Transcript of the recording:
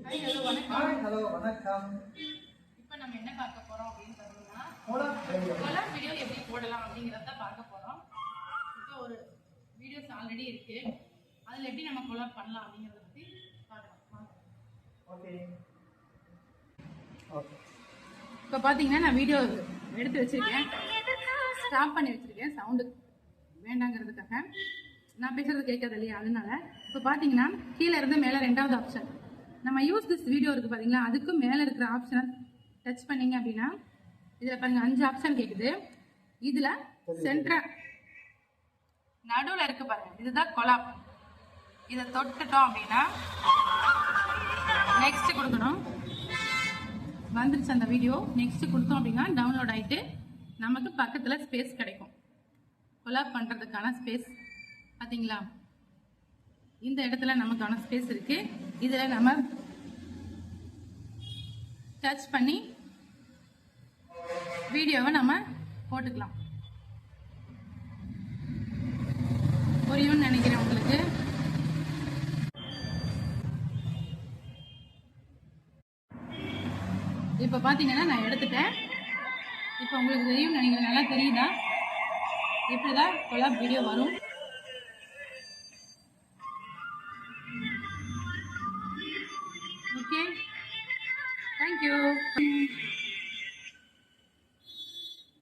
Hi hello வணக்கம். இப்போ நம்ம என்ன பார்க்க போறோம் அப்படின்னு பார்த்தீங்கன்னா கொலாப் வீடியோ எப்படி போடலாம் அப்படிங்கறத பார்க்க போறோம். இப்போ ஒரு வீடியோஸ் ஆல்ரெடி இருக்கு, அதுல எப்படி நம்ம கொலாப் பண்ணலாம் அப்படிங்கறத பத்தி பார்க்கலாம். ஓகே. இப்போ பாத்தீங்கன்னா நான் வீடியோ எடுத்து வச்சிருக்கேன், ஸ்டாப் பண்ணி வச்சிருக்கேன் சவுண்டு வேண்டாங்கிறதுக்காக. நான் பேசுறது கேட்காது இல்லையா, அதனால. இப்போ பாத்தீங்கன்னா கீழே இருந்து மேல ரெண்டாவது ஆப்ஷன் நம்ம யூஸ் திஸ் வீடியோ இருக்கு பாத்தீங்களா, அதுக்கும் மேல இருக்கிற ஆப்ஷனை டச் பண்ணீங்க அப்படின்னா இதுல பாருங்க 5 ஆப்ஷன் கேக்குது. இதுல சென்டரா நடுவுல இருக்கு பாருங்க, இதுதான் கொலாப். இதை தொட்டுட்டோம் அப்படின்னா நெக்ஸ்ட் கொடுக்கணும். வந்துருச்சு அந்த வீடியோ. நெக்ஸ்ட் கொடுத்தோம் அப்படின்னா டவுன்லோட் ஆயிட்டு நமக்கு பக்கத்துல ஸ்பேஸ் கிடைக்கும். கொலாப் பண்றதுக்கான ஸ்பேஸ் பாத்தீங்களா, இந்த இடத்துல நமக்கான ஸ்பேஸ் இருக்கு. இதுல நம்ம டச் பண்ணி வீடியோவை நம்ம போட்டுக்கலாம். புரியும்னு நினைக்கிறேன் உங்களுக்கு. இப்ப பாத்தீங்கன்னா நான் எடுத்துட்டேன். இப்ப உங்களுக்கு தெரியும் நினைக்கிறேன். நல்லா தெரியுதா? இப்படிதான் கொலாப் வீடியோ வரும். Okay, thank you.